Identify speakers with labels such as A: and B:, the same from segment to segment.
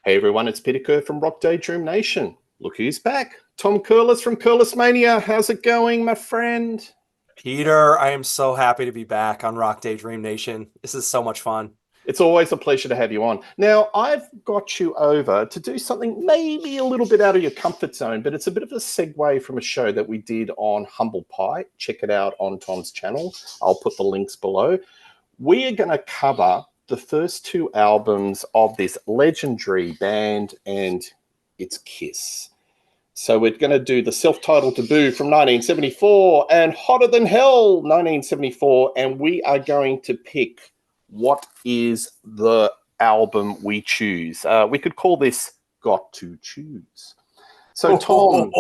A: Hey everyone, it's Peter Kerr from Daydream Nation. Look who's back. Tom Curless from Curlessmania. How's it going, my friend?
B: Peter, I am so happy to be back on Daydream Nation. This is so much fun.
A: It's always a pleasure to have you on. Now, I've got you over to do something maybe a little bit out of your comfort zone, but it's a bit of a segue from a show that we did on Humble Pie. Check it out on Tom's channel. I'll put the links below. We are going to cover the first two albums of this legendary band, and it's Kiss. So we're going to do the self-titled debut from 1974 and Hotter Than Hell 1974, and we are going to pick what is the album we choose. We could call this Got to Choose. So Tom,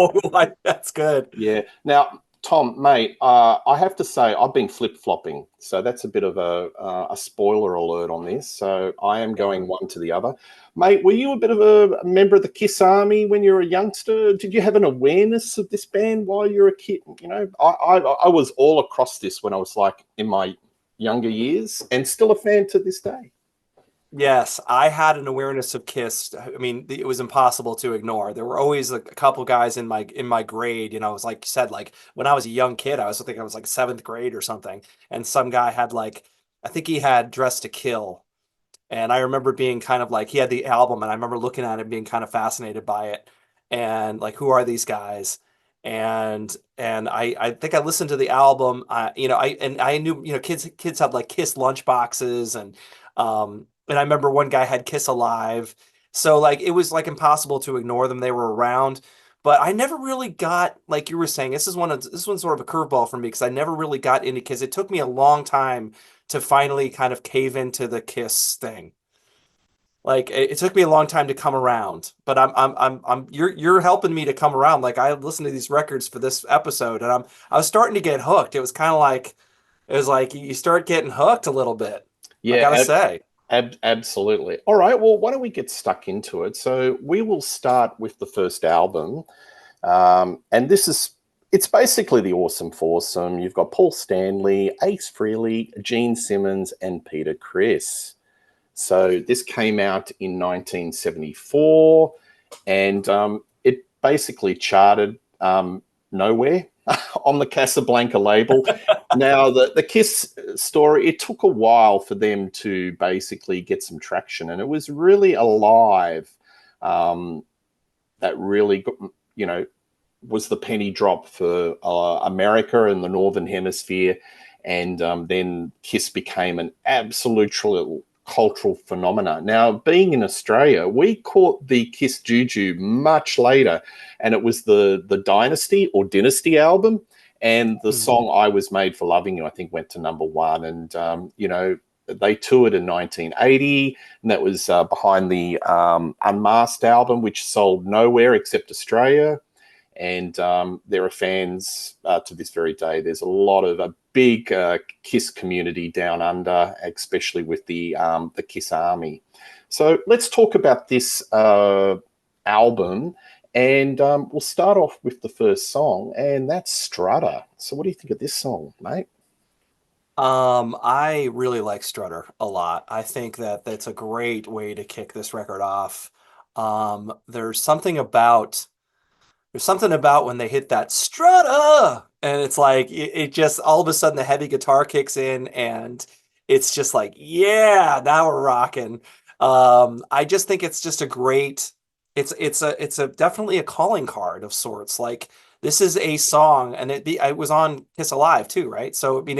B: That's good.
A: yeah. Now, Tom, mate, I have to say I've been flip-flopping, so that's a bit of a spoiler alert on this. So I am going one to the other. Mate, were you a bit of a member of the Kiss Army when you were a youngster? Did you have an awareness of this band while you were a kid? You know, I was all across this when I was like in my younger years, and still a fan to this day.
B: Yes, I had an awareness of Kiss. I mean, it was impossible to ignore. There were always like a couple guys in my grade. You know, it was like you said, like when I was a young kid, I think I was like seventh grade or something, and some guy had like, I think he had Dress to Kill, and I remember being kind of like he had the album, and I remember looking at it, being kind of fascinated by it, and like who are these guys? And I think I listened to the album. I knew kids had like Kiss lunch boxes and I remember one guy had Kiss Alive. So like it was like impossible to ignore them. They were around. But I never really got, like you were saying, this one's sort of a curveball for me because I never really got into Kiss. It took me a long time to finally kind of cave into the Kiss thing. Like it took me a long time to come around, but you're helping me to come around. Like I listened to these records for this episode, and I was starting to get hooked. It was kind of like it was like you start getting hooked a little bit. I gotta
A: Yeah,
B: say.
A: absolutely. All right, well, why don't we get stuck into it? So we will start with the first album. And it's basically the awesome foursome. You've got Paul Stanley, Ace Frehley, Gene Simmons, and Peter Criss. So this came out in 1974, and it basically charted nowhere on the Casablanca label. Now, the Kiss story, it took a while for them to basically get some traction, and it was really Alive that really, you know, was the penny drop for America and the Northern Hemisphere. And then Kiss became an absolute cultural phenomena. Now, being in Australia, we caught the Kiss Juju much later, and it was the Dynasty or Dynasty album. And the
B: Mhm.
A: song I Was Made for Loving You, I think, went to number one. And, they toured in 1980, and that was behind the Unmasked album, which sold nowhere except Australia. And there are fans to this very day. There's a big Kiss community down under, especially with the Kiss Army. So let's talk about this album, and we'll start off with the first song, and that's Strutter. So what do you think of this song, mate?
B: I really like Strutter a lot. I think that that's a great way to kick this record off. Um, there's something about there's something about when they hit that Strutter, and it's like it just all of a sudden the heavy guitar kicks in, and it's just like, yeah, now we're rocking. I just think it's just a great. It's a definitely a calling card of sorts. Like this is a song, and it was on Kiss Alive too, right? So I mean,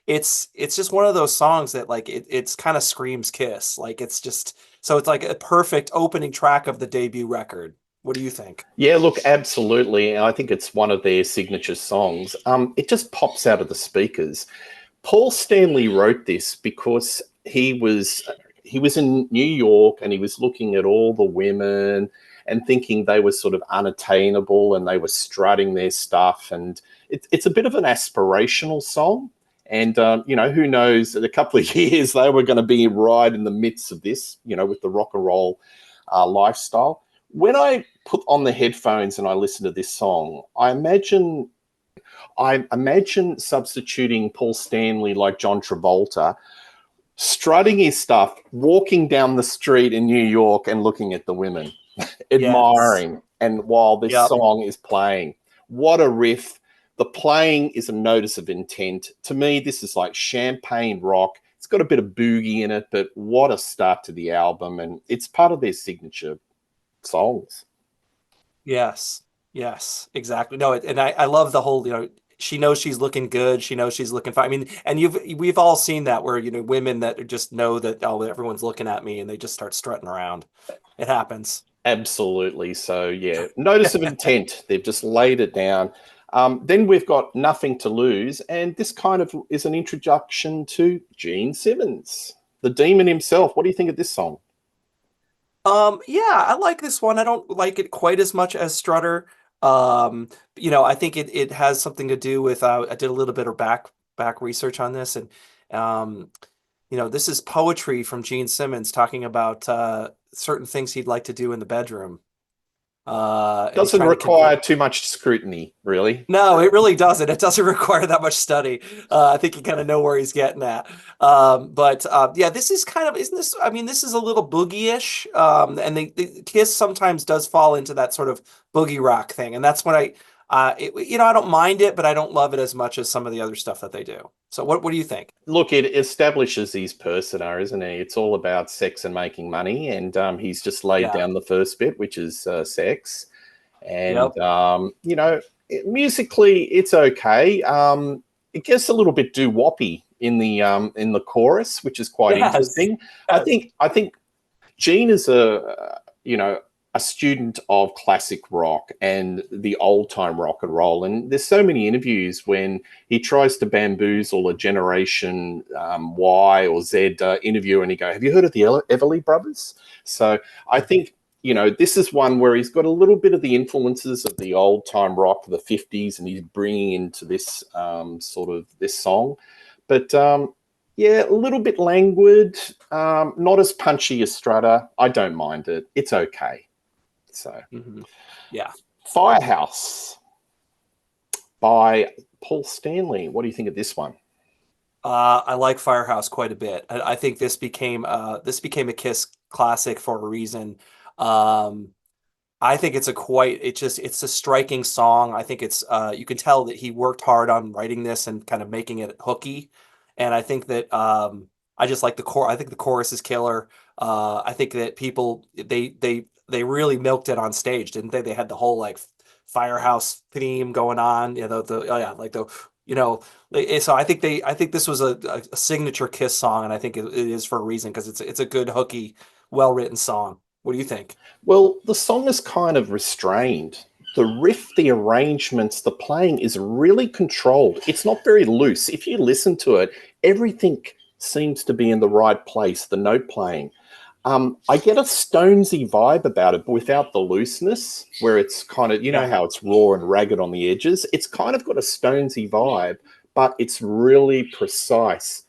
B: it's just one of those songs that like it's kind of screams Kiss. Like it's just so it's like a perfect opening track of the debut record. What do you think?
A: Yeah, look, absolutely. I think it's one of their signature songs. It just pops out of the speakers. Paul Stanley wrote this because he was in New York, and he was looking at all the women and thinking they were sort of unattainable, and they were strutting their stuff. And it's a bit of an aspirational song. And, who knows, in a couple of years, they were going to be right in the midst of this, with the rock and roll lifestyle. When I put on the headphones and I listen to this song, I imagine substituting Paul Stanley like John Travolta strutting his stuff, walking down the street in New York and looking at the women,
B: Yes.
A: admiring. And while this
B: Yep.
A: song is playing, what a riff. The playing is a notice of intent. To me, this is like champagne rock. It's got a bit of boogie in it, but what a start to the album. And it's part of their signature songs.
B: Yes. Yes. Exactly. No, and I love the whole, she knows she's looking good. She knows she's looking fine. I mean, and we've all seen that where, women that just know that, oh, everyone's looking at me and they just start strutting around. It happens.
A: Absolutely. So, yeah, notice of intent. They've just laid it down. Then we've got Nothing to Lose. And this kind of is an introduction to Gene Simmons, the demon himself. What do you think of this song?
B: Yeah, I like this one. I don't like it quite as much as Strutter. I think it has something to do with I did a little bit of back research on this, and um, this is poetry from Gene Simmons talking about certain things he'd like to do in the bedroom. And he's
A: Doesn't
B: trying to convey.
A: require too much scrutiny, really.
B: No, it really doesn't. It doesn't require that much study. I think you kind of know where he's getting at. But yeah, this is kind of, isn't this? I mean, this is a little boogie-ish, and the Kiss sometimes does fall into that sort of boogie rock thing, and that's when I don't mind it, but I don't love it as much as some of the other stuff that they do. So, what do you think?
A: Look, it establishes his persona, isn't he? It's all about sex and making money. And he's just laid
B: Yeah.
A: down the first bit, which is sex. And
B: Yep.
A: musically it's okay. It gets a little bit doo-woppy in the chorus, which is quite
B: Yes.
A: interesting. I
B: Yes.
A: think I think Gene is a student of classic rock and the old time rock and roll, and there's so many interviews when he tries to bamboozle a Generation Y or Z interviewer, and he go, "Have you heard of the Everly Brothers?" So I think this is one where he's got a little bit of the influences of the old time rock of the 50s, and he's bringing into this sort of this song. But yeah, a little bit languid, not as punchy as Strutter. I don't mind it. It's okay. So,
B: Hmm. Yeah.
A: Firehouse by Paul Stanley. What do you think of this one?
B: I like Firehouse quite a bit. I think this became a Kiss classic for a reason. Um, I think it's a striking song. I think you can tell that he worked hard on writing this and kind of making it hooky. And I think that I just like the core. I think the chorus is killer. I think that people they really milked it on stage, didn't they? They had the whole like Firehouse theme going on. The oh yeah, like the you know. So I think this was a signature Kiss song, and I think it is for a reason because it's a good hooky, well written song. What do you think?
A: Well, the song is kind of restrained. The riff, the arrangements, the playing is really controlled. It's not very loose. If you listen to it, everything seems to be in the right place, the note playing. I get a Stonesy vibe about it, but without the looseness, where it's kind of,
B: Yeah.
A: how it's raw and ragged on the edges. It's kind of got a Stonesy vibe, but it's really precise.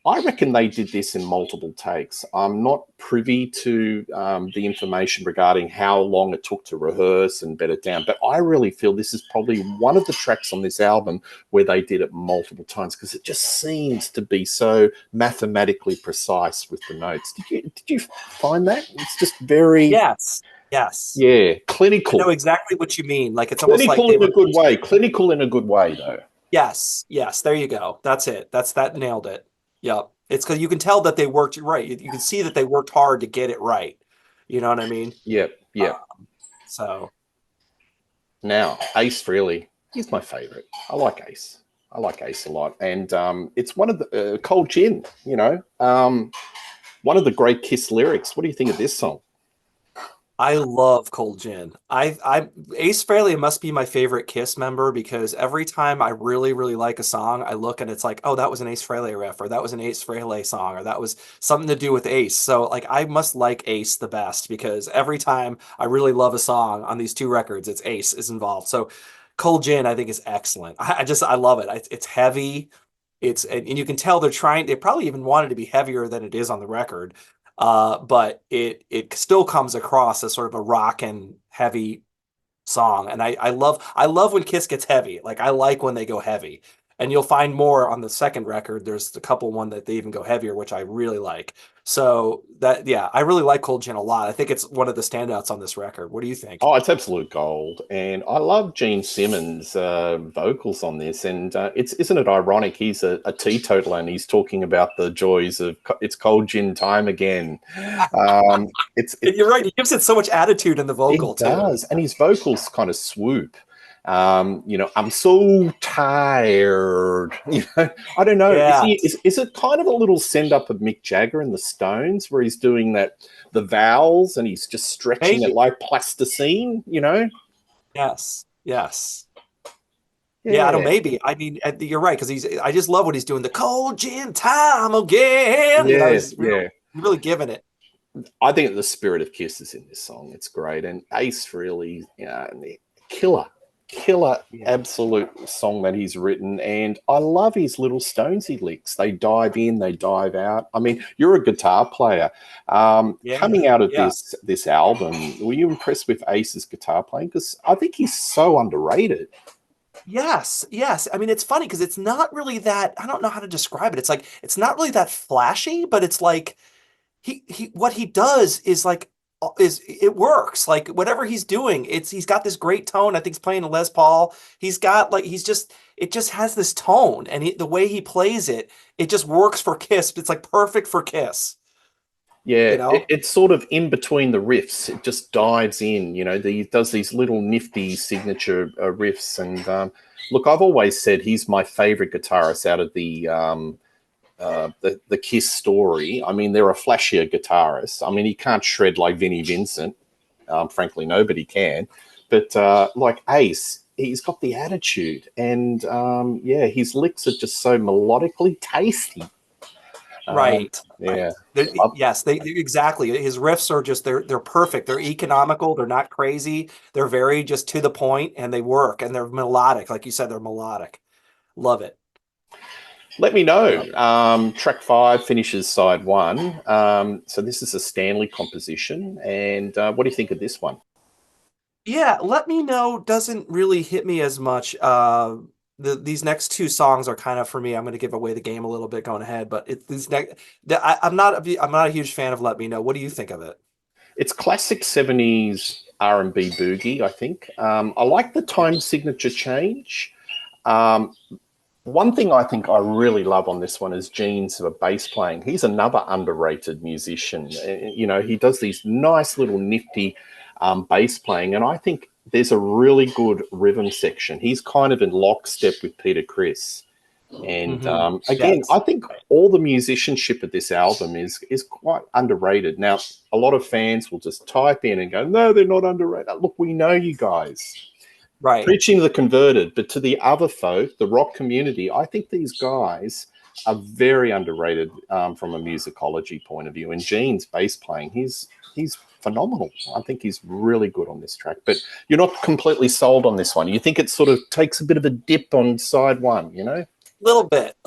A: I reckon they did this in multiple takes. I'm not privy to the information regarding how long it took to rehearse and bed it down, but I really feel this is probably one of the tracks on this album where they did it multiple times because it just seems to be so mathematically precise with the notes. Did you find that? It's just very,
B: Yes. Yes.
A: yeah,
B: I know
A: clinical.
B: exactly what you mean. Like it's almost like
A: Clinical
B: they
A: in a
B: were.
A: good way. Clinical in a good way, though.
B: Yes. Yes. There you go. That's it. That nailed it. Yep. It's because you can tell that they worked right. You can see that they worked hard to get it right. You know what I mean?
A: Yep,
B: Uh,
A: yep.
B: so
A: Now, Ace really, he's my favorite. I like Ace. I like Ace a lot. And it's one of the Cold Gin, one of the great Kiss lyrics. What do you think of this song?
B: I love Cold Gin. I Ace Frehley must be my favorite Kiss member because every time I really, really like a song, I look and it's like, oh, that was an Ace Frehley riff, or that was an Ace Frehley song, or that was something to do with Ace. So like I must like Ace the best because every time I really love a song on these two records, it's Ace is involved. So Cold Gin, I think is excellent. I love it. It's heavy. And you can tell they probably even wanted to be heavier than it is on the record. But it still comes across as sort of a rock and heavy song. And I love when Kiss gets heavy. Like I like when they go heavy. And you'll find more on the second record. There's a couple one that they even go heavier, which I really like. So that, yeah, I really like Cold Gin a lot. I think it's one of the standouts on this record. What do you think?
A: Oh, it's absolute gold, and I love Gene Simmons' vocals on this. And it's isn't it ironic? He's a teetotaler, and he's talking about the joys of it's cold gin time again.
B: And you're right. He gives it so much attitude in the vocal
A: It
B: too.
A: does, and his vocals kind of swoop. I'm so tired. I don't know. Is
B: Yeah,
A: he is it kind of a little send up of Mick Jagger and the Stones, where he's doing the vowels and he's just stretching it
B: maybe.
A: like plasticine?
B: Yes. Yes. Yeah, I don't.
A: Yeah,
B: Maybe. I mean, you're right because he's. I just love what he's doing. The cold gin time again.
A: yeah,
B: He's
A: yeah.
B: really giving it.
A: I think the spirit of Kiss is in this song. It's great, and Ace really, killer, killer,
B: Yeah.
A: absolute song that he's written. And I love his little Stonesy licks. They dive in, they dive out. I mean, you're a guitar player.
B: Yeah.
A: Coming out of
B: Yeah.
A: this album, were you impressed with Ace's guitar playing? Because I think he's so underrated.
B: Yes. Yes. I mean, it's funny because it's not really that. I don't know how to describe it. It's like it's not really that flashy, but it's like he what he does is like is it works like whatever he's doing he's got this great tone. I think he's playing a Les Paul. He's got like he's just it just has this tone and the way he plays it, it just works for Kiss. It's like perfect for Kiss,
A: Yeah,
B: you know.
A: it's sort of in between the riffs. It just dives in. He does these little nifty signature riffs. And look, I've always said he's my favorite guitarist out of the Kiss story. I mean, there are flashier guitarists. I mean, he can't shred like Vinnie Vincent. Frankly, nobody can. But like Ace, he's got the attitude, and yeah, his licks are just so melodically tasty.
B: Right,
A: Yeah.
B: right. Yes, exactly. His riffs are just they're perfect. They're economical. They're not crazy. They're very just to the point, and they work. And they're melodic, like you said. They're melodic. Love it.
A: Let me know.
B: Love it.
A: Track 5 finishes side 1. So this is a Stanley composition. And what do you think of this one?
B: Yeah, let me know. Doesn't really hit me as much. These next two songs are kind of for me. I'm going to give away the game a little bit going ahead, but these next. I'm not a huge fan of Let Me Know. What do you think of it?
A: It's classic 70s R&B boogie, I think. I like the
B: Yeah.
A: time signature change. Um, One thing I think I really love on this one is Gene's bass playing. He's another underrated musician. He does these nice little nifty bass playing, and I think there's a really good rhythm section. He's kind of in lockstep with Peter Criss. And
B: Hmm.
A: again, I
B: Yes.
A: think all the musicianship of this album is quite underrated. Now, a lot of fans will just type in and go, "No, they're not underrated." Look, we know you guys
B: Right.
A: preaching to the converted, but to the other folk, the rock community, I think these guys are very underrated from a musicology point of view. And Gene's bass playing, he's phenomenal. I think he's really good on this track. But you're not completely sold on this one. You think it sort of takes a bit of a dip on side 1?
B: A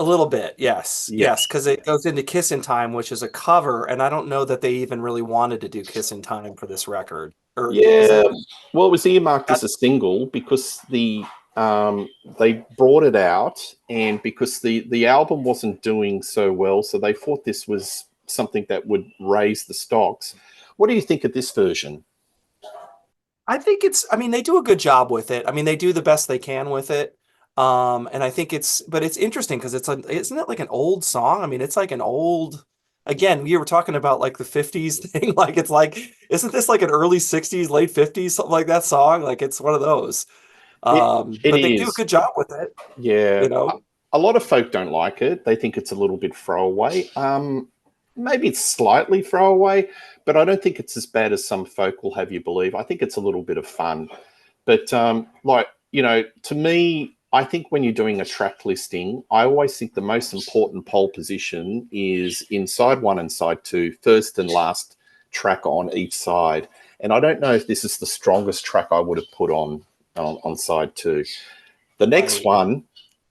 B: little bit. Yes.
A: Yeah.
B: Yes, because it goes into Kissin' Time, which is a cover, and I don't know that they even really wanted to do Kissin' Time for this record. Or is
A: Yeah,
B: it?
A: well, it was earmarked as a
B: That's
A: single because they brought it out, and because the album wasn't doing so well, so they thought this was something that would raise the stocks. What do you think of this version?
B: I think it's, I mean, they do a good job with it. I mean, they do the best they can with it. And I think but it's interesting because isn't it like an old song? I mean, it's like an old, again, we were talking about like the 50s thing. Like, it's like, isn't this like an early 60s, late 50s, something like that song? Like, it's one of those.
A: It it
B: But they do a
A: is,
B: good job with it,
A: yeah.
B: you know?
A: A lot of folk don't like it. They think it's a little bit throwaway. Maybe it's slightly throwaway, but I don't think it's as bad as some folk will have you believe. I think it's a little bit of fun. But to me, I think when you're doing a track listing, I always think the most important pole position is in side 1 and side 2, first and last track on each side. And I don't know if this is the strongest track I would have put on side 2. The next
B: Right.
A: one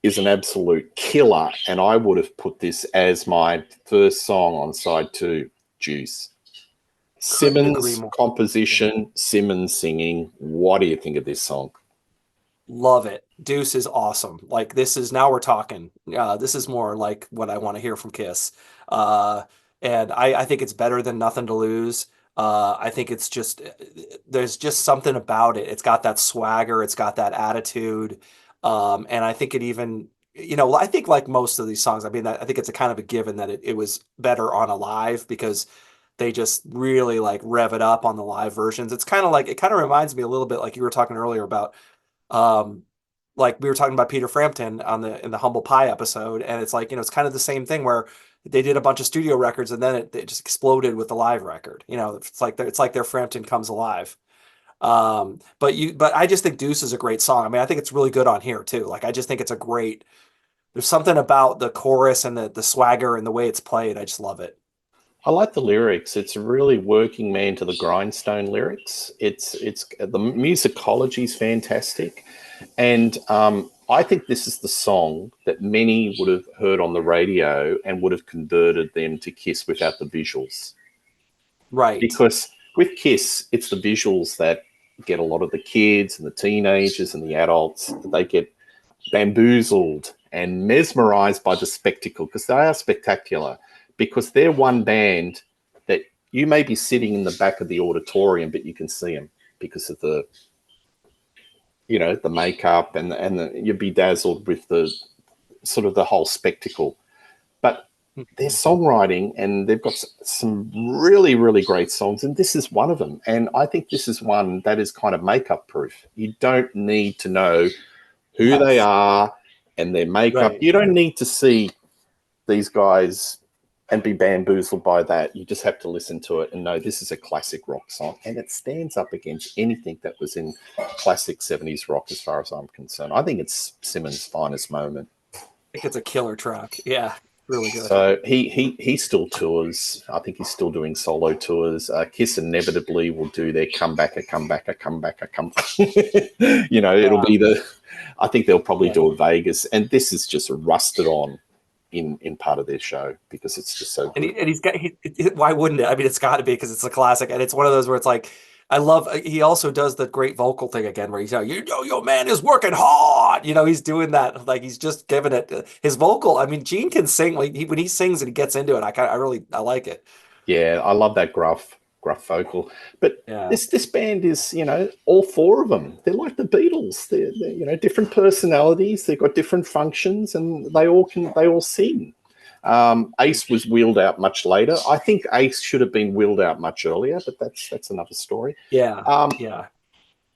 A: is an absolute killer, and I would have put this as my first song on side 2, Juice.
B: Couldn't agree
A: Simmons
B: more. Yeah.
A: composition, Simmons singing. What do you think of this song?
B: Love it. Deuce is awesome. Like this is now we're talking. This is more like what I want to hear from Kiss. Uh, and I think it's better than Nothing to Lose. I think it's just there's just something about it. It's got that swagger. It's got that attitude. And I think it even I think like most of these songs. I mean, I think it's a kind of a given that it was better on a live because they just really like rev it up on the live versions. It's kind of like it kind of reminds me a little bit like you were talking earlier about um, like we were talking about Peter Frampton on the in the Humble Pie episode, and it's like, it's kind of the same thing where they did a bunch of studio records and then it just exploded with the live record. It's like their Frampton comes alive. But I just think Deuce is a great song. I mean, I think it's really good on here too. Like I just think it's a great. There's something about the chorus and the swagger and the way it's played. I just love it.
A: I like the lyrics. It's really working man to the grindstone lyrics. It's the musicology is fantastic, and I think this is the song that many would have heard on the radio and would have converted them to Kiss without the visuals.
B: Right.
A: Because with Kiss, it's the visuals that get a lot of the kids and the teenagers and the adults. They get bamboozled and mesmerized by the spectacle because they are spectacular, because they're one band that you may be sitting in the back of the auditorium, but you can see them because of the the makeup and you'd be dazzled with the sort of the whole spectacle. But their songwriting, and they've got some really, really great songs, and this is one of them. And I think this is one that is kind of makeup proof. You don't need to know who they
B: Yes.
A: are and their makeup.
B: Right.
A: You don't need to see these guys and be bamboozled by that. You just have to listen to it and know this is a classic rock song, and it stands up against anything that was in classic 70s rock as far as I'm concerned. I think it's Simmons' finest moment.
B: I think it's a killer track. Yeah. Really good.
A: So he still tours. I think he's still doing solo tours. Kiss inevitably will do their comeback, a comeback, a comeback, a comeback. It'll
B: Yeah.
A: be the. I think they'll probably
B: Yeah.
A: do a Vegas, and this is just rusted on in part of their show because it's just so
B: And
A: good.
B: he's got why wouldn't it? I mean, it's got to be because it's a classic, and it's one of those where it's like I love. He also does the great vocal thing again, where he's your man is working hard. He's doing that like he's just giving it his vocal. I mean, Gene can sing like when he sings and he gets into it. I like it.
A: Yeah, I love that gruff vocal. But
B: Yeah.
A: this band is, all four of them. They're like the Beatles. They're different personalities. They've got different functions, and they all sing. Ace was wheeled out much later. I think Ace should have been wheeled out much earlier, but that's another story.
B: Yeah.
A: Um,
B: Yeah.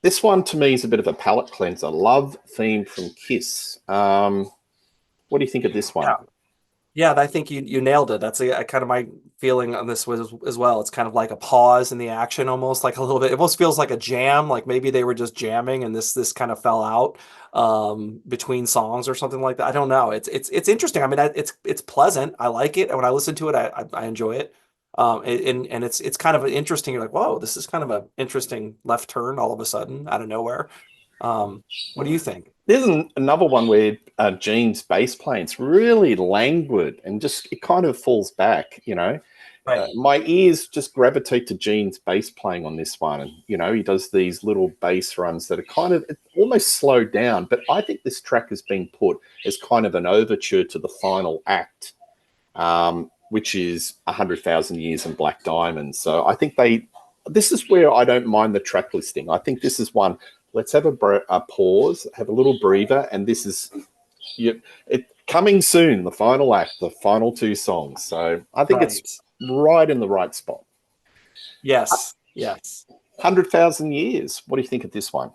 A: this one to me is a bit of a palate cleanser. Love theme from Kiss. What do you think of this one?
B: Yeah. Yeah, I think you nailed it. That's a kind of my feeling on this was as well. It's kind of like a pause in the action, almost like a little bit. It almost feels like a jam, like maybe they were just jamming and this kind of fell out between songs or something like that. I don't know. It's interesting. I mean, it's pleasant. I like it, and when I listen to it, I enjoy it. And it's kind of an interesting. You're like, whoa, this is kind of an interesting left turn all of a sudden out of nowhere. What do you think?
A: There's another one where Gene's bass playing's really languid and just it kind of falls back.
B: Right.
A: My ears just gravitate to Gene's bass playing on this one, and he does these little bass runs that are kind of almost slowed down. But I think this track has been put as kind of an overture to the final act, which is 100,000 Years and Black Diamond. So I think this is where I don't mind the track listing. I think this is one. Let's have a pause, have a little breather, and this is it coming soon. The final act, the final two songs. So I think it's
B: Right.
A: right in the right spot.
B: Yes. Yes.
A: 100,000 Years. What do you think of this one?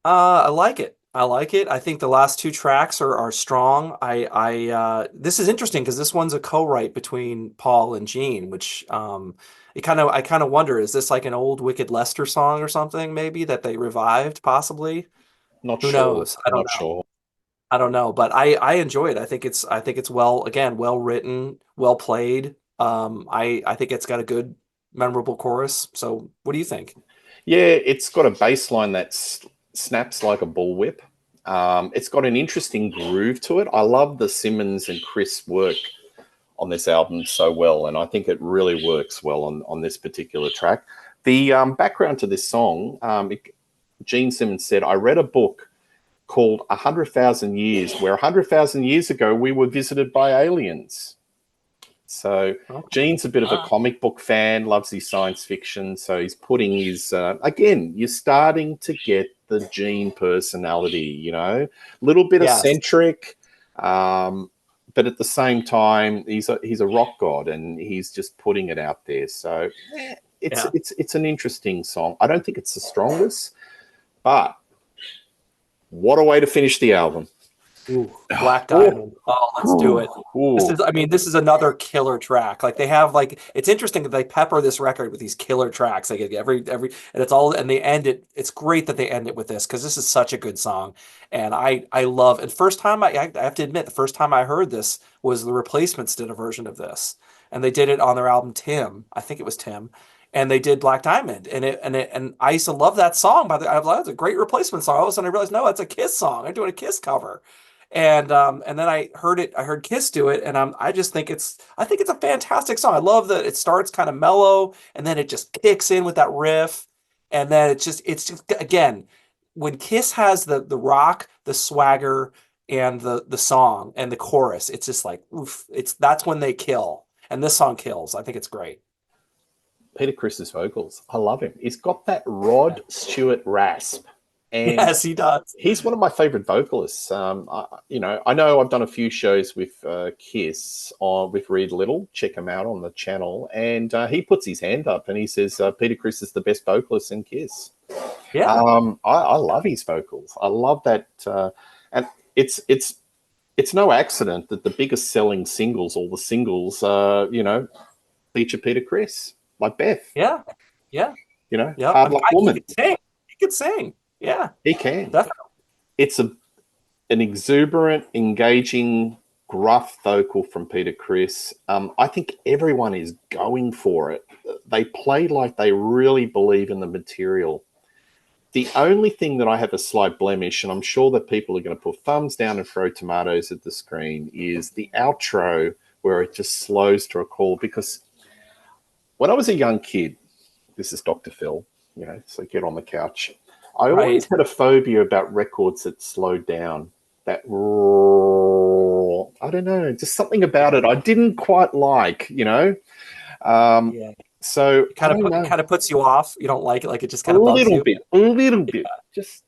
B: I like it. I like it. I think the last two tracks are strong. This is interesting because this one's a co-write between Paul and Gene, which I kind of wonder, is this like an old Wicked Lester song or something maybe that they revived possibly?
A: Not
B: Who
A: sure.
B: knows? I don't
A: Not
B: know.
A: sure.
B: I don't know, but I enjoy it. I think it's well written, well played. I think it's got a good memorable chorus. So what do you think?
A: Yeah, it's got a bass line that snaps like a bullwhip. It's got an interesting groove to it. I love the Simmons and Chris work on this album so well, and I think it really works well on this particular track. The background to this song, Gene Simmons said, I read a book called 100,000 Years, where 100,000 years ago we were visited by aliens. So Gene's a bit of a comic book fan, loves his science fiction. So he's putting his, again, you're starting to get the Gene personality, you know, a little bit eccentric, but at the same time, he's a rock god and he's just putting it out there. So it's an interesting song. I don't think it's the strongest, but what a way to finish the album.
B: Ooh, Black Diamond. Oh, let's do it. This is another killer track. Like they have it's interesting that they pepper this record with these killer tracks. Like every and it's all and they end it. It's great that they end it with this because this is such a good song. And I love and first time I have to admit the first time I heard this was the Replacements did a version of this. And they did it on their album Tim. I think it was Tim. And they did Black Diamond, and I used to love that song. I love it's a great Replacement song. All of a sudden, I realized no, it's a Kiss song. I'm doing a Kiss cover. And then I heard Kiss do it, and I think it's a fantastic song. I love that it starts kind of mellow, and then it just kicks in with that riff, and then it's just again when Kiss has the rock, the swagger, and the song and the chorus, it's just like oof, that's when they kill, and this song kills. I think it's great.
A: Peter Criss's vocals, I love him. He's got that Rod Stewart rasp. And
B: yes, he does.
A: He's one of my favorite vocalists. I know I've done a few shows with Kiss with Reed Little. Check him out on the channel. And he puts his hand up and he says Peter Criss is the best vocalist in Kiss.
B: Yeah.
A: I love his vocals. I love that. And it's no accident that the biggest selling singles, all the singles, feature Peter Criss, like Beth.
B: Yeah. Yeah.
A: Hard Luck Woman.
B: He could sing. Yeah,
A: he can.
B: Definitely.
A: It's an exuberant, engaging, gruff vocal from Peter Criss. I think everyone is going for it. They play like they really believe in the material. The only thing that I have a slight blemish, and I'm sure that people are going to put thumbs down and throw tomatoes at the screen, is the outro where it just slows to a call. Because when I was a young kid, this is Dr. Phil, so get on the couch. I always had a phobia about records that slowed down. That I don't know, just something about it I didn't quite like, So
B: it kind of puts you off. You don't like it, like it just kind of bugs you.
A: A little bit, just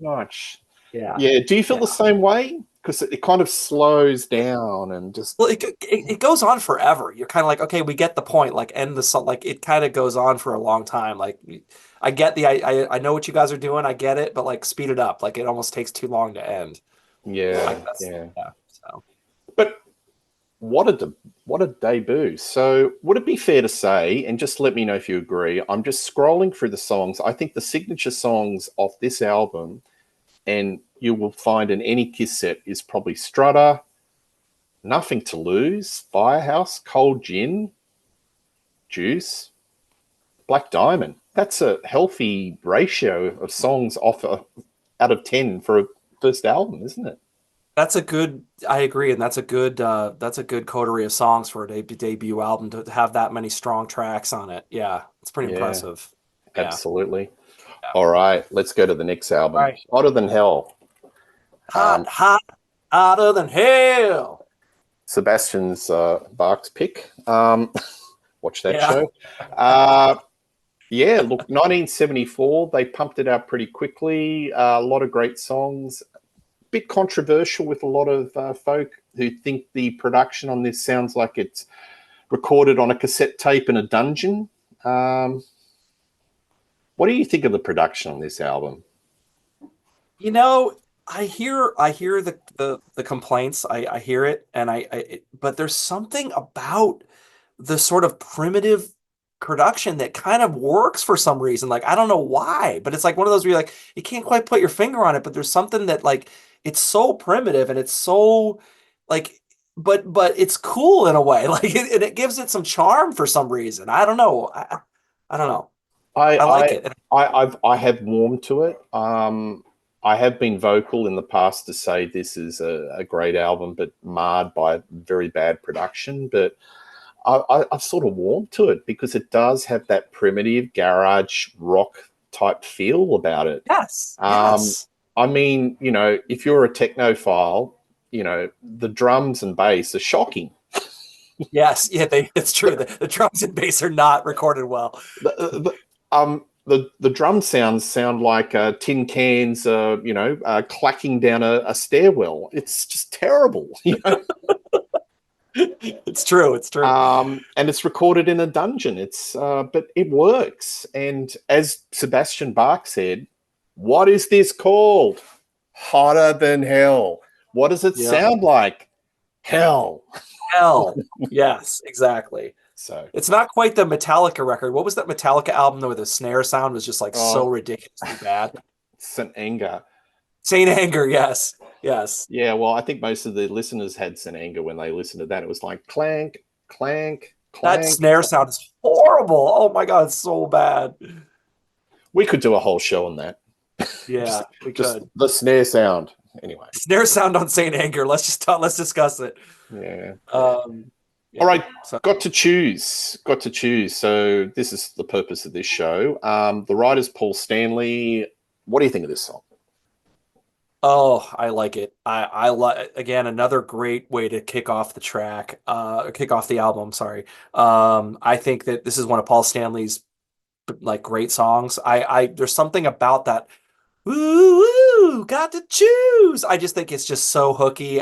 A: much.
B: Yeah.
A: Do you feel the same way? Because it kind of slows down and just.
B: Well, it goes on forever. You're kind of like, okay, we get the point. Like end the song. Like it kind of goes on for a long time. Like I get I know what you guys are doing. I get it, but like speed it up. Like it almost takes too long to end.
A: Yeah. So. But what a debut. So would it be fair to say, and just let me know if you agree, I'm just scrolling through the songs. I think the signature songs of this album, and you will find in any Kiss set, is probably Strutter, Nothing to Lose, Firehouse, Cold Gin, Juice, Black Diamond. That's a healthy ratio of songs out of 10 for a first album, isn't it?
B: I agree, and that's a good coterie of songs for a debut album to have that many strong tracks on it. Yeah, it's pretty impressive.
A: Absolutely. Yeah. All right, let's go to the next album. Right. Hotter Than Hell.
B: Hotter Than Hell.
A: Sebastian's Bach's pick. Watch that show. Look, 1974, they pumped it out pretty quickly. A lot of great songs. Bit controversial with a lot of folk who think the production on this sounds like it's recorded on a cassette tape in a dungeon. What do you think of the production on this album?
B: I hear the complaints. I hear it, and but there's something about the sort of primitive production that kind of works for some reason. Like I don't know why, but it's like one of those where you're like you can't quite put your finger on it, but there's something that like it's so primitive and it's so like but it's cool in a way. Like it gives it some charm for some reason. I don't know. I don't know. I like it.
A: I have warmed to it. I have been vocal in the past to say this is a great album, but marred by very bad production. But I've sort of warmed to it because it does have that primitive garage rock type feel about it.
B: Yes.
A: I mean, if you're a technophile, the drums and bass are shocking.
B: Yes, yeah, it's true. The drums and bass are not recorded well.
A: The drum sound like tin cans, clacking down a stairwell. It's just terrible.
B: It's true. It's true.
A: And it's recorded in a dungeon. But it works. And as Sebastian Bach said, what is this called? Hotter than hell. What does it
B: Yeah.
A: sound like? Hell.
B: Hell. Yes, exactly.
A: So,
B: It's not quite the Metallica record. What was that Metallica album where the snare sound was just like so
A: oh,
B: ridiculously bad?
A: St. Anger.
B: Saint Anger, yes. Yes.
A: Yeah, well, I think most of the listeners had St. Anger when they listened to that. It was like clank, clank,
B: That
A: clank.
B: snare sound is horrible. Oh my God, it's so bad.
A: We could do a whole show on that.
B: Yeah,
A: just,
B: we
A: just
B: could.
A: the snare sound. Anyway.
B: Snare sound on Saint Anger. Let's discuss it.
A: Yeah.
B: Um,
A: All
B: yeah.
A: right.
B: So,
A: Got to choose. Got to choose. So this is the purpose of this show. The writer's Paul Stanley. What do you think of this song?
B: oh, I like it. I like again another great way to kick off the track. Kick off the album. Sorry. I think that this is one of Paul Stanley's like great songs. I there's something about that. Woo, woo, got to choose. I just think it's just so hooky.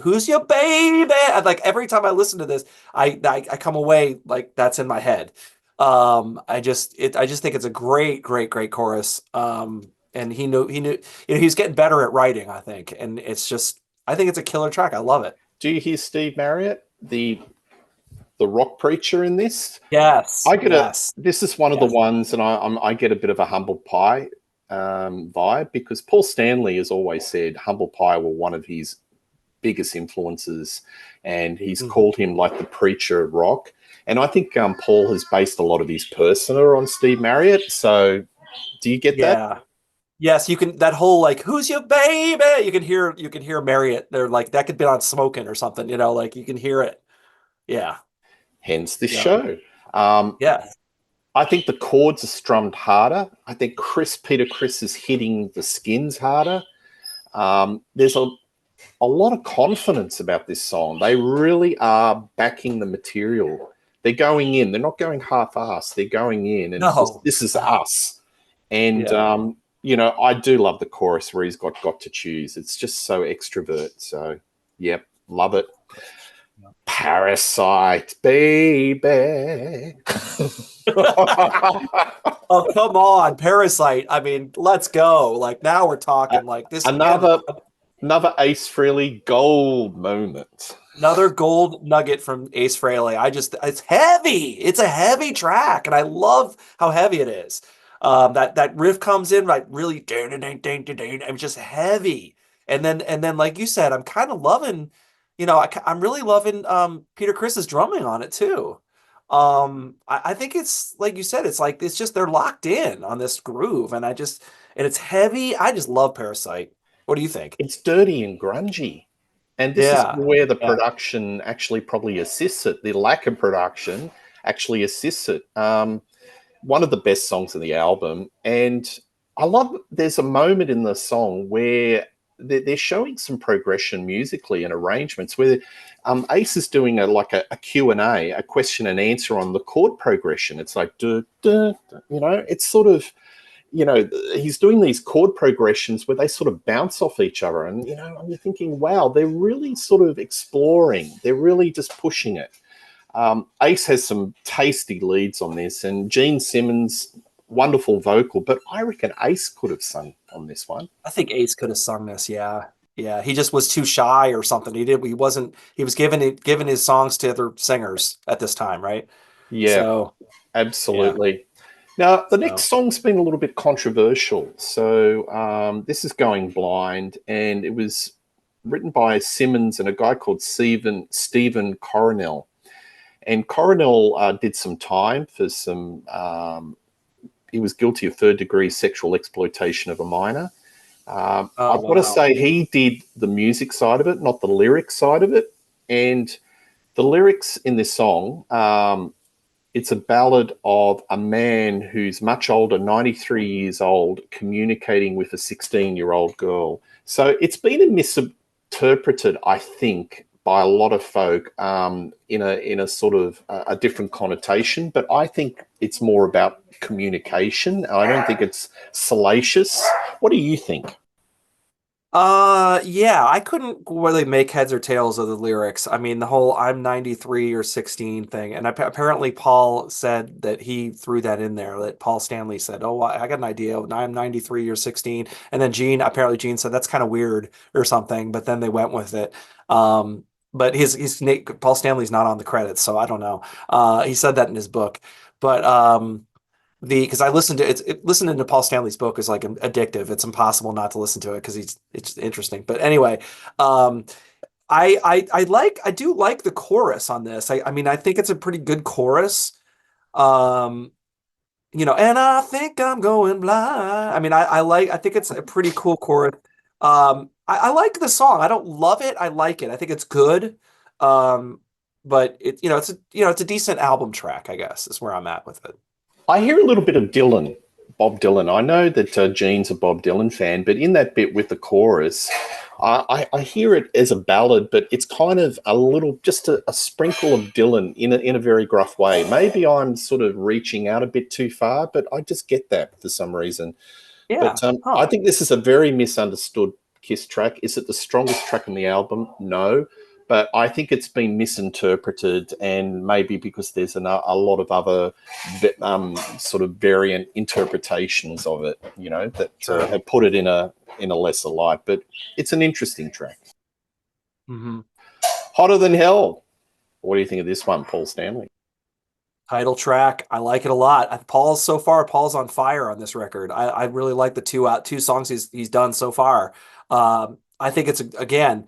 B: Who's your baby? Like every time I listen to this, I come away like that's in my head. I just think it's a great chorus. And he's getting better at writing, I think. And I think it's a killer track. I love it.
A: Do you hear Steve Marriott, the rock preacher in this?
B: Yes, yes,
A: This is one of the
B: yes.
A: ones, and I get a bit of a humble pie vibe, because Paul Stanley has always said humble pie were one of his biggest influences, and he's
B: Mhm.
A: called him like the preacher of rock. And I think Paul has based a lot of his persona on Steve Marriott. So, do you get that?
B: Yeah. Yes, you can that whole like who's your baby? You can hear Marriott. They're like that could be on smoking or something, like you can hear it. Yeah.
A: Hence this
B: Yeah.
A: show. Um,
B: Yeah.
A: I think the chords are strummed harder. I think Peter Chris is hitting the skins harder. There's a lot of confidence about this song. They really are backing the material. They're going in. They're not going half-assed. They're going in, and
B: No.
A: this is
B: No.
A: us. And
B: Yeah.
A: I do love the chorus where he's got to choose. It's just so extrovert. So, yep, love it. Parasite, baby.
B: Oh, come on, Parasite. I mean, let's go. Like now we're talking like this again.
A: Another Ace Frehley gold moment.
B: Another gold nugget from Ace Frehley. It's heavy. It's a heavy track, and I love how heavy it is. That riff comes in like really ding ding ding ding ding, and just heavy. And then like you said, I'm kind of loving, I'm really loving Peter Chris's drumming on it too. I think it's like you said, it's just they're locked in on this groove, and it's heavy. I just love Parasite. What do you think?
A: It's dirty and grungy. And this is
B: Yeah,
A: where the
B: yeah.
A: production actually probably assists it. The lack of production actually assists it. One of the best songs of the album. And there's a moment in the song where they're showing some progression musically and arrangements where Ace is doing a Q&A, a question and answer on the chord progression. It's like, duh, duh, duh, it's sort of, he's doing these chord progressions where they sort of bounce off each other. And, you're thinking, wow, they're really sort of exploring. They're really just pushing it. Ace has some tasty leads on this, and Gene Simmons, wonderful vocal, but I reckon Ace could have sung on this one.
B: I think Ace could have sung this. Yeah. Yeah. He just was too shy or something. He was giving his songs to other singers at this time, right?
A: Yeah,
B: So, yeah.
A: absolutely. Now, the next
B: So,
A: song's been a little bit controversial. So this is Going Blind, and it was written by Simmons and a guy called Stephen Coronel. And Coronel did some time for some. He was guilty of third-degree sexual exploitation of a minor.
B: oh,
A: I've got to
B: wow.
A: say, he did the music side of it, not the lyric side of it. And the lyrics in this song, It's a ballad of a man who's much older, 93 years old, communicating with a 16-year-old girl. So it's been misinterpreted, I think, by a lot of folk in a sort of a different connotation. But I think it's more about communication. I don't think it's salacious. What do you think?
B: Yeah, I couldn't really make heads or tails of the lyrics. I mean, the whole I'm 93 or 16 thing. And apparently Paul said that he threw that in there, that Paul Stanley said, "Oh, I got an idea. I'm 93 or 16." And then apparently Gene said that's kind of weird or something, but then they went with it. But Paul Stanley's not on the credits, so I don't know. He said that in his book. But because I listened to listening to Paul Stanley's book is like addictive. It's impossible not to listen to it because it's interesting. But anyway, um, I do like the chorus on this. I mean I think it's a pretty good chorus. Um, and I think I'm going blind. I mean I think it's a pretty cool chorus. I like the song. I don't love it. I like it. I think it's good. Um, but it's a decent album track. I guess is where I'm at with it.
A: I hear a little bit of Dylan, Bob Dylan. I know that Gene's a Bob Dylan fan, but in that bit with the chorus, I hear it as a ballad, but it's kind of a little, just a sprinkle of Dylan in a very gruff way. Maybe I'm sort of reaching out a bit too far, but I just get that for some reason.
B: Yeah.
A: But I
B: Huh.
A: think this is a very misunderstood Kiss track. Is it the strongest track on the album? No. But I think it's been misinterpreted, and maybe because there's a lot of other sort of variant interpretations of it, that
B: Sure.
A: have put it in a lesser light. But it's an interesting track.
B: Hmm.
A: Hotter Than Hell. What do you think of this one, Paul Stanley?
B: Title track. I like it a lot. Paul's on fire on this record. I really like the two songs he's done so far. I think again,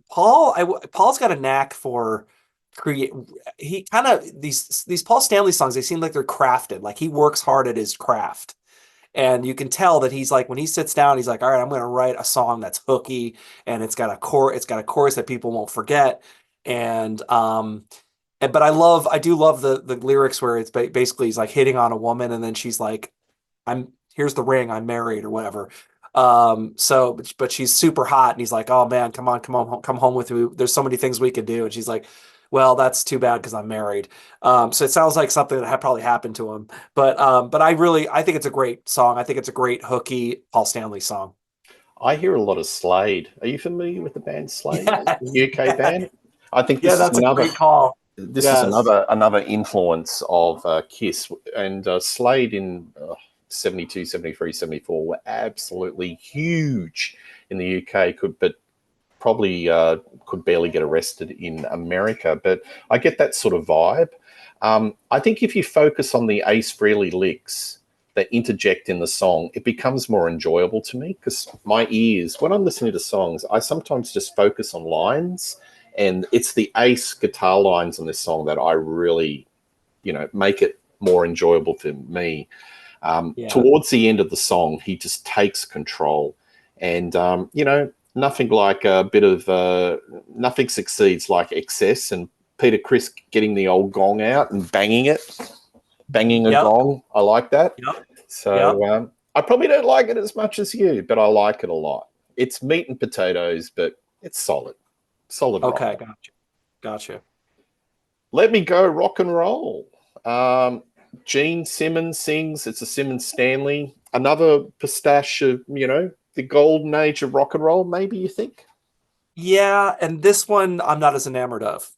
B: Paul's got a knack for create. He kind of these Paul Stanley songs. They seem like they're crafted. Like he works hard at his craft. And you can tell that he's like when he sits down, he's like, all right, I'm going to write a song that's hooky and it's got a chorus that people won't forget. And but I do love the lyrics where it's basically he's like hitting on a woman and then she's like, here's the ring, I'm married or whatever. But she's super hot and he's like, oh man, come on, come home with me. There's so many things we could do. And she's like, well, that's too bad because I'm married. So it sounds like something that had probably happened to him. But I think it's a great song. I think it's a great hooky Paul Stanley song.
A: I hear a lot of Slade. Are you familiar with the band Slade, the
B: Yes.
A: UK band? I think
B: Yeah,
A: this is
B: that's a
A: another
B: great call.
A: this is
B: Yes.
A: another influence of Kiss, and Slade in 72, 73, 74 were absolutely huge in the UK, but probably could barely get arrested in America. But I get that sort of vibe. I think if you focus on the Ace Frehley licks that interject in the song, it becomes more enjoyable to me, because my ears, when I'm listening to songs, I sometimes just focus on lines, and it's the Ace guitar lines on this song that I really, make it more enjoyable for me.
B: Yeah.
A: Towards the end of the song, he just takes control, and nothing like a bit of nothing succeeds like excess, and Peter Criss getting the old gong out and banging a
B: Yep.
A: gong. I like that.
B: Yep.
A: So
B: Yep.
A: I probably don't like it as much as you, but I like it a lot. It's meat and potatoes, but it's solid rock.
B: Okay. Gotcha. Gotcha.
A: Let Me Go Rock and Roll. Um, Gene Simmons sings. It's a Simmons Stanley. Another pistache of, the golden age of rock and roll, maybe you think?
B: Yeah, and this one I'm not as enamored of.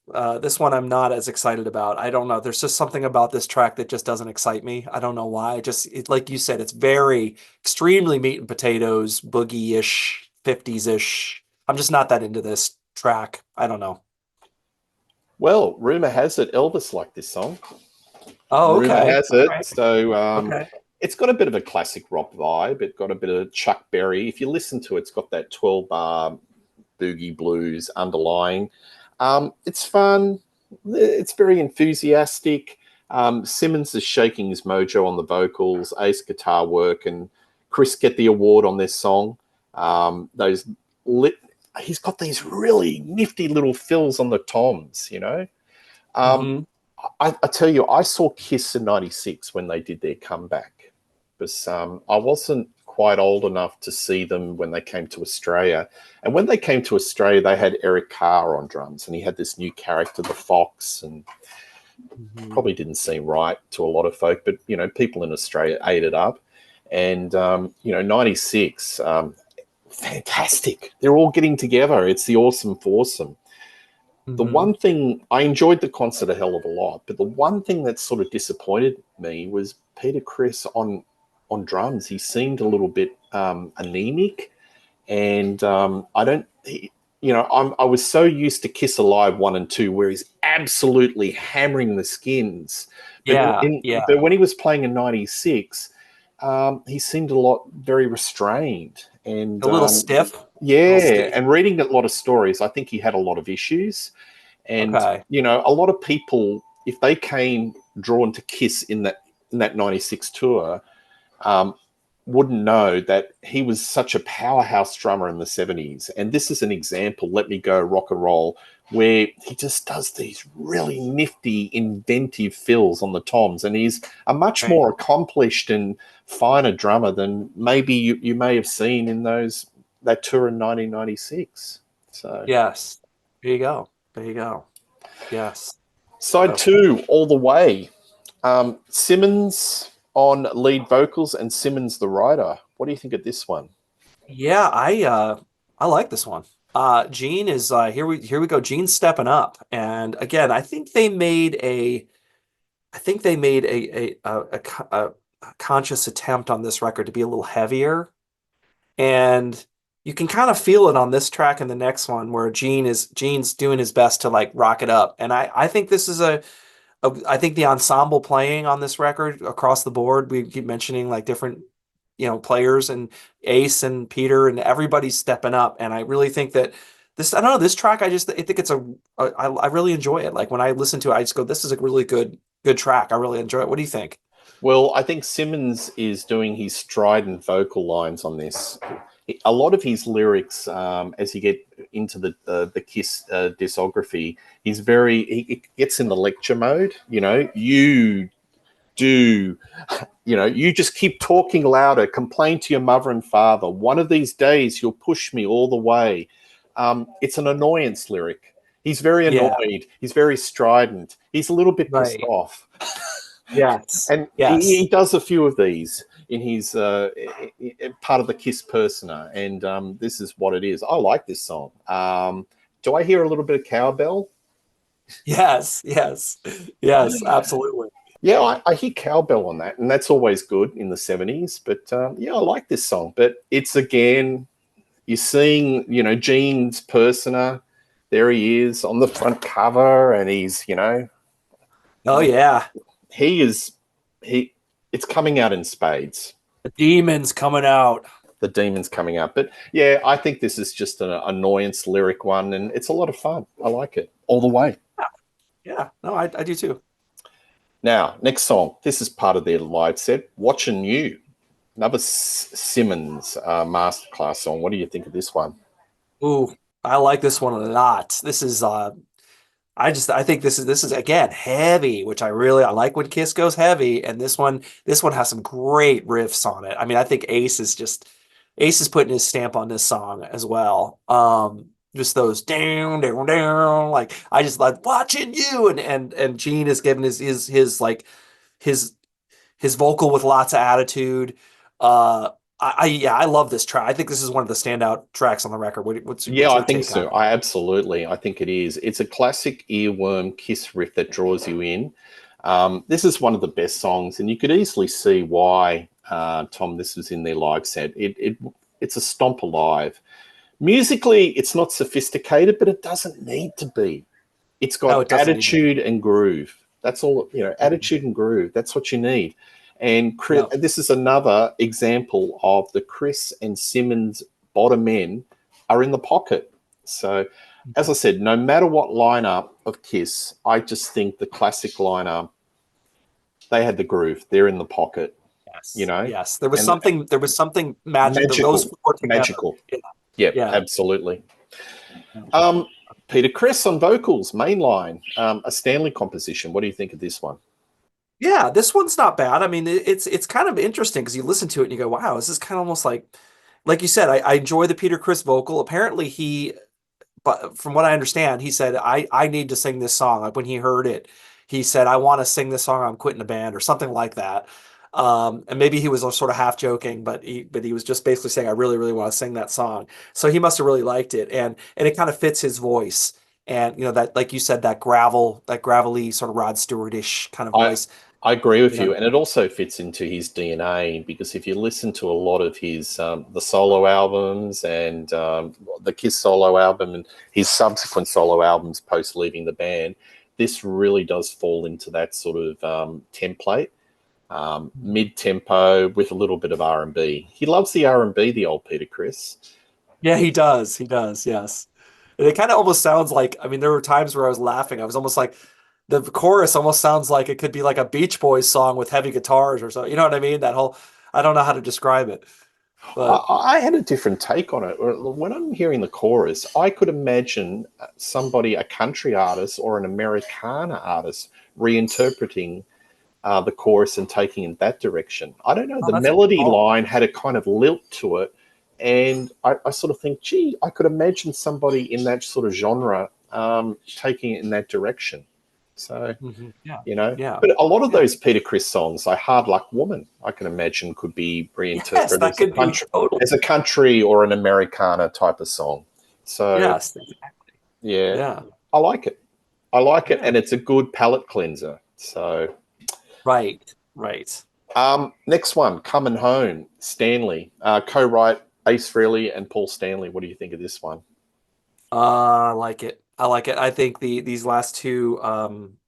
B: This one I'm not as excited about. I don't know. There's just something about this track that just doesn't excite me. I don't know why. Like you said, it's very extremely meat and potatoes, boogie-ish, 50s-ish. I'm just not that into this track. I don't know.
A: Well, rumor has it Elvis liked this song.
B: Oh,
A: Rumor
B: okay.
A: has
B: All
A: it.
B: right.
A: So
B: Okay.
A: it's got a bit of a classic rock vibe. It's got a bit of Chuck Berry. If you listen to it, it's got that 12 bar boogie blues underlying. It's fun. It's very enthusiastic. Simmons is shaking his mojo on the vocals, ace guitar work, and Chris get the award on this song. Those lit, he's got these really nifty little fills on the toms. Um,
B: Hmm.
A: I tell you, I saw Kiss in '96 when they did their comeback. Because I wasn't quite old enough to see them when they came to Australia. And when they came to Australia, they had Eric Carr on drums, and he had this new character, the Fox, and
B: Mhm.
A: probably didn't seem right to a lot of folk, but people in Australia ate it up. And '96, fantastic. They're all getting together. It's the awesome foursome. The
B: Mhm.
A: one thing I enjoyed the concert a hell of a lot, but the one thing that sort of disappointed me was Peter Criss on drums. He seemed a little bit anemic, and I don't. I was so used to Kiss Alive 1 and 2, where he's absolutely hammering the skins, but
B: Yeah, yeah.
A: but when he was playing in '96, he seemed a lot very restrained and
B: A little stiff. A little
A: yeah,
B: stiff.
A: and reading a lot of stories, I think he had a lot of issues. And
B: Okay.
A: a lot of people, if they came drawn to Kiss in that '96 tour, um, wouldn't know that he was such a powerhouse drummer in the '70s. And this is an example, Let Me Go, Rock and Roll, where he just does these really nifty, inventive fills on the toms. And he's a much
B: Right.
A: more accomplished and finer drummer than maybe you may have seen in that tour in 1996. So
B: Yes. There you go. There you go. Yes.
A: side
B: Uh,
A: two, all the way. Simmons on lead vocals and Simmons the writer. What do you think of this one?
B: yeah, I like this one. Gene is here we go. Gene's stepping up. And again, I think they made a conscious attempt on this record to be a little heavier. And you can kind of feel it on this track and the next one where Gene's doing his best to like rock it up. And I think this is I think the ensemble playing on this record across the board, we keep mentioning like different, players and Ace and Peter and everybody's stepping up. And I really think that I don't know, this track, I think I really enjoy it. Like when I listen to it, I just go, this is a really good track. I really enjoy it. What do you think?
A: Well, I think Simmons is doing his strident vocal lines on this. A lot of his lyrics, as you get into the Kiss discography, he gets in the lecture mode. You do, you just keep talking louder, complain to your mother and father. One of these days, you'll push me all the way. It's an annoyance lyric. He's very
B: Yeah,
A: annoyed. He's very strident. He's a little bit pissed
B: right.
A: off.
B: Yes.
A: And he
B: Yes.
A: does a few of these in his part of the Kiss persona, and this is what it is. I like this song. Do I hear a little bit of cowbell?
B: Yes. Yes. Yes, absolutely.
A: Yeah, I hear cowbell on that, and that's always good in the '70s. But yeah, I like this song. But it's again, you're seeing, Gene's persona. There he is on the front cover, and he's,
B: Oh yeah.
A: he is he. It's coming out in spades.
B: The demon's coming out.
A: The demons coming up. But yeah, I think this is just an annoyance lyric one, and it's a lot of fun. I like it all the way.
B: Yeah. No, I do too.
A: Now, next song. This is part of their live set. Watching You, another Simmons masterclass song. What do you think of this one?
B: Ooh, I like this one a lot. This is I think this is again heavy, which I like when Kiss goes heavy, and this one has some great riffs on it. I mean, I think Ace is putting his stamp on this song as well. Just those down, down, down. Like I just like watching you, and Gene is giving his his vocal with lots of attitude. Yeah, I love this track. I think this is one of the standout tracks on the record.
A: Yeah,
B: What's
A: I
B: your
A: think
B: take on
A: so.
B: it?
A: I think it is. It's a classic earworm Kiss riff that draws you in. This is one of the best songs, and you could easily see why, Tom, this was in their live set. It's a stomp alive. Musically, it's not sophisticated, but it doesn't need to be. It's
B: No,
A: got
B: it doesn't need to be.
A: attitude and groove. That's all,
B: Mhm.
A: attitude and groove. That's what you need. And
B: Yeah.
A: this is another example of the Chris and Simmons bottom end are in the pocket. So, as I said, no matter what lineup of Kiss, I just think the classic lineup, they had the groove. They're in the pocket,
B: Yes. Yes.
A: and
B: There was something magic. Those
A: magical,
B: four together.
A: magical.
B: Yeah.
A: Yeah,
B: Yeah.
A: absolutely. Um, Peter Criss on vocals, mainline, a Stanley composition. What do you think of this one?
B: Yeah, this one's not bad. I mean, it's kind of interesting because you listen to it and you go, "Wow, this is kind of almost like you said." I enjoy the Peter Criss vocal. Apparently, but from what I understand, he said, I need to sing this song. Like when he heard it, he said, I want to sing this song. I'm quitting the band or something like that. And maybe he was sort of half joking, but he was just basically saying, I really, really want to sing that song. So he must have really liked it. And it kind of fits his voice. And, that, like you said, that gravelly sort of Rod Stewart-ish kind of
A: I
B: voice,
A: I agree with
B: you
A: you,
B: know.
A: and it also fits into his DNA because if you listen to a lot of his the solo albums and the Kiss solo album and his subsequent solo albums post leaving the band, this really does fall into that sort of template, mid tempo with a little bit of R&B. He loves the R&B, the old Peter Criss.
B: Yeah, he does. He does. Yes. And it kind of almost sounds like, I mean, there were times where I was laughing. I was almost like, the chorus almost sounds like it could be like a Beach Boys song with heavy guitars or something. You know what I mean? That whole, I don't know how to describe it,
A: I,
B: but
A: I had a different take on it. When I'm hearing the chorus, I could imagine somebody, a country artist or an Americana artist, reinterpreting the chorus and taking it that direction. I don't know.
B: oh,
A: The
B: that's a good
A: melody
B: call.
A: line had a kind of lilt to it. And I sort of think, gee, I could imagine somebody in that sort of genre taking it in that direction. So,
B: Yeah. Yeah.
A: but a lot of
B: Yeah.
A: those Peter Criss songs, like Hard Luck Woman, I can imagine could be
B: Yes,
A: reinterpreted
B: that could be
A: as
B: totally.
A: a country or an Americana type of song. So,
B: Yes.
A: yeah,
B: Yeah.
A: I like it. I like it.
B: Yeah.
A: And it's a good palate cleanser. So,
B: Right. Right.
A: next one, Coming Home, Stanley, co-write Ace Frehley and Paul Stanley. What do you think of this one?
B: I like it. I like it. I think these last two,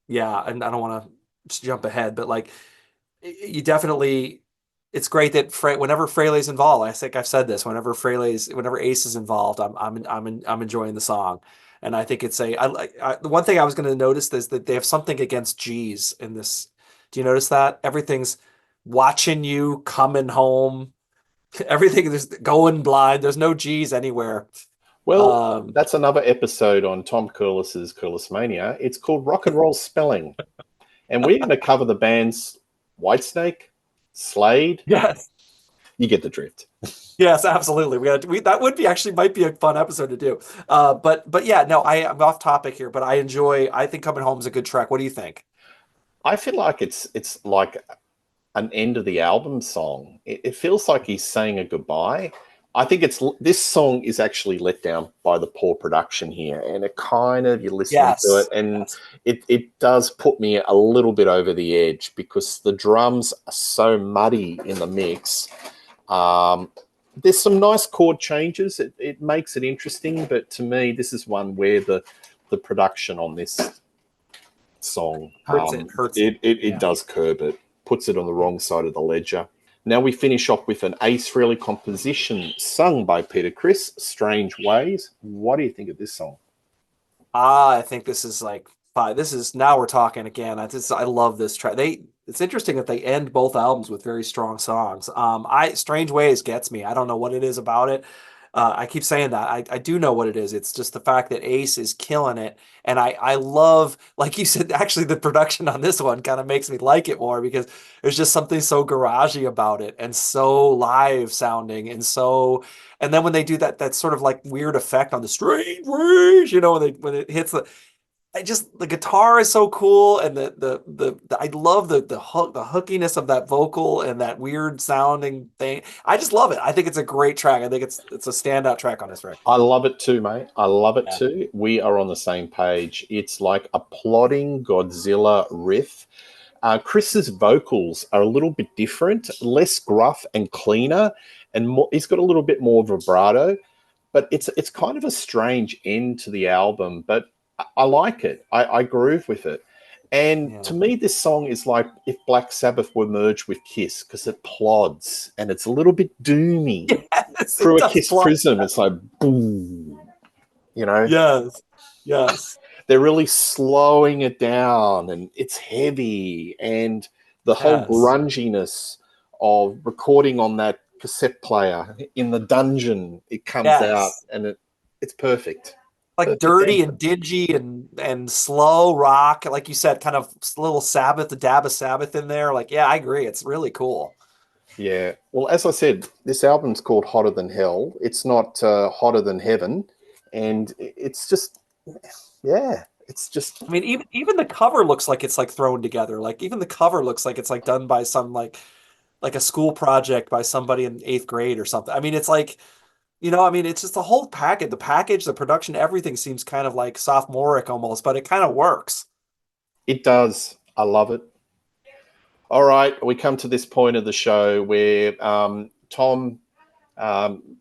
B: yeah, and I don't want to just jump ahead, but like you definitely, it's great that whenever Fraley's involved, I think I've said this, whenever Ace is involved, I'm enjoying the song. And I think it's the one thing I was going to notice is that they have something against G's in this. Do you notice that? Everything's watching you coming home. Everything is going blind. There's no G's anywhere.
A: Well,
B: Um,
A: that's another episode on Tom Curless's Curlessmania. It's called Rock and Roll Spelling. And we're going to cover the bands Whitesnake, Slade.
B: yes.
A: You get the drift.
B: Yes, absolutely. That would be actually might be a fun episode to do. But yeah, no, I'm off topic here, but I think Coming Home is a good track. What do you think?
A: I feel like it's like an end of the album song. It feels like he's saying a goodbye. I think this song is actually let down by the poor production here, and it kind of you're listening to it,
B: Yes.
A: and
B: Yes.
A: it does put me a little bit over the edge because the drums are so muddy in the mix. Um, there's some nice chord changes. It makes it interesting, but to me, this is one where the production on this song
B: Hurts it.
A: it
B: Yeah.
A: does curb it, puts it on the wrong side of the ledger. Now we finish off with an Ace Frehley composition sung by Peter Criss, Strange Ways. What do you think of this song?
B: I think this is like five. This is now we're talking again. I love this track. It's interesting that they end both albums with very strong songs. I Strange Ways gets me. I don't know what it is about it. I keep saying that. I do know what it is. It's just the fact that Ace is killing it. And I love, like you said, actually the production on this one kind of makes me like it more because there's just something so garagey about it and so live sounding and then when they do that sort of like weird effect on the strange ways, when it hits the guitar is so cool, and I love the hookiness of that vocal and that weird sounding thing. I just love it. I think it's a great track. I think it's a standout track on this record.
A: I love it too, mate. I love it
B: Yeah.
A: too. We are on the same page. It's like a plodding Godzilla riff. Chris's vocals are a little bit different, less gruff and cleaner, and more, he's got a little bit more vibrato. But it's kind of a strange end to the album. But I like it. I groove with it. And
B: Yeah.
A: to me, this song is like if Black Sabbath were merged with Kiss because it plods and it's a little bit doomy
B: Yes, it
A: through a
B: does
A: Kiss
B: plot.
A: prism. It's like boom, you know.
B: Yes. Yes.
A: They're really slowing it down and it's heavy and the whole
B: Yes.
A: grunginess of recording on that cassette player in the dungeon, it comes out
B: Yes.
A: and it's perfect.
B: like dirty and dingy and slow rock, like you said, kind of little Sabbath, the dab of Sabbath in there. Like, yeah, I agree. It's really cool.
A: Yeah. Well, as I said, this album's called Hotter Than Hell. It's not hotter than heaven. And it's just, yeah, it's just,
B: I mean, even the cover looks like it's like thrown together. Like even the cover looks like it's like done by some like a school project by somebody in eighth grade or something. I mean, it's like, I mean, it's just the whole package, the package, the production, everything seems kind of like sophomoric almost, but it kind of works.
A: it does. I love it. All right. We come to this point of the show where Tom um,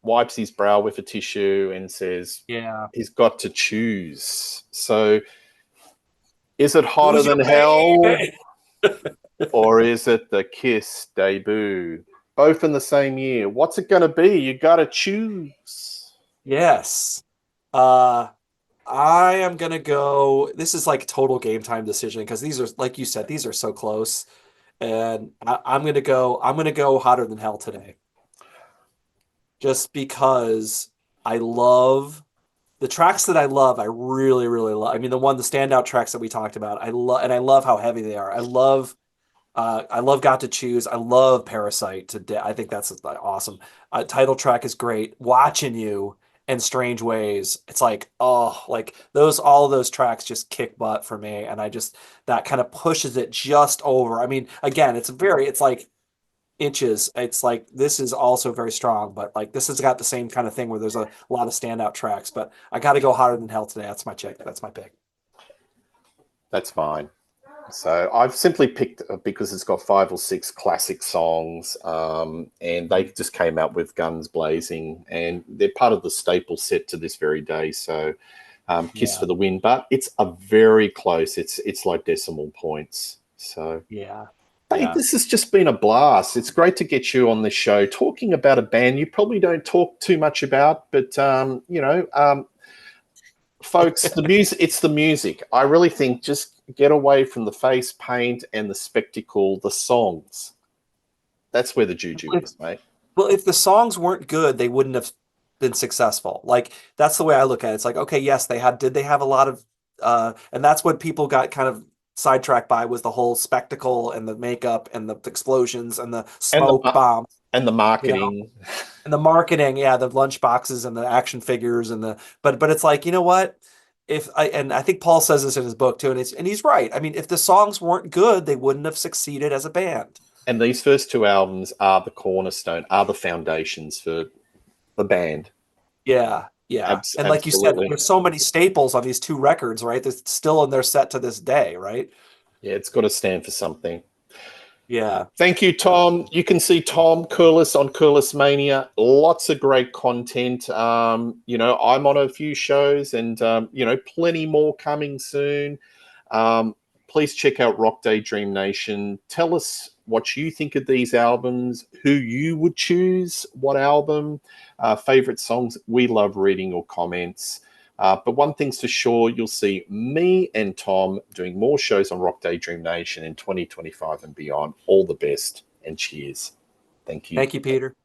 A: wipes his brow with a tissue and says
B: Yeah.
A: he's got to choose. So is it hotter
B: Who's your
A: than hell
B: baby?
A: or is it the Kiss debut? Both in the same year. What's it going to be? You got to choose.
B: Yes. Uh, I am gonna go. This is like total game time decision because these are, like you said, these are so close. And I'm gonna go. I'm gonna go hotter than hell today, just because I love the tracks that I love. I really, really love. I mean, the standout tracks that we talked about. I love, and I love how heavy they are. I love Got to Choose. I love Parasite to death. I think that's awesome. Title track is great. Watching You and Strange Ways. It's like, oh, like all of those tracks just kick butt for me. And that kind of pushes it just over. I mean, again, it's like inches. It's like, this is also very strong, but like, this has got the same kind of thing where there's a lot of standout tracks, but I got to go hotter than hell today. That's my check. That's my pick.
A: That's fine. So I've simply picked because it's got 5 or 6 classic songs, and they just came out with Guns Blazing, and they're part of the staple set to this very day. So Kiss
B: Yeah.
A: for the win, but it's a very close. It's like decimal points. So
B: Yeah.
A: hey,
B: Yeah.
A: this has just been a blast. It's great to get you on this show talking about a band you probably don't talk too much about, but folks, the music, it's the music. I really think just get away from the face paint and the spectacle, the songs. That's where the juju is, mate.
B: Well, if the songs weren't good, they wouldn't have been successful. Like that's the way I look at it. It's like, okay, yes, did they have a lot of and that's what people got kind of sidetracked by was the whole spectacle and the makeup and the explosions and the
A: And the
B: smoke bombs,
A: and the
B: you know,
A: marketing.
B: and the marketing, yeah, the lunch boxes and the action figures and the but it's like, you know what? If I and I think Paul says this in his book too, and he's right. I mean, if the songs weren't good, they wouldn't have succeeded as a band.
A: And these first 2 albums are the cornerstone, are the foundations for the band.
B: Yeah, yeah. And like you said,
A: Absolutely.
B: there's so many staples on these two records, right? That's still in their set to this day, right?
A: Yeah, it's got to stand for something.
B: Yeah.
A: Thank you, Tom. You can see Tom Curless on Curlessmania. Lots of great content. I'm on a few shows and, plenty more coming soon. Um, please check out Rock Daydream Nation. Tell us what you think of these albums, who you would choose, what album, favorite songs. We love reading your comments. But one thing's for sure, you'll see me and Tom doing more shows on Rock Daydream Nation in 2025 and beyond. All the best and cheers. Thank you.
B: Thank you, Peter.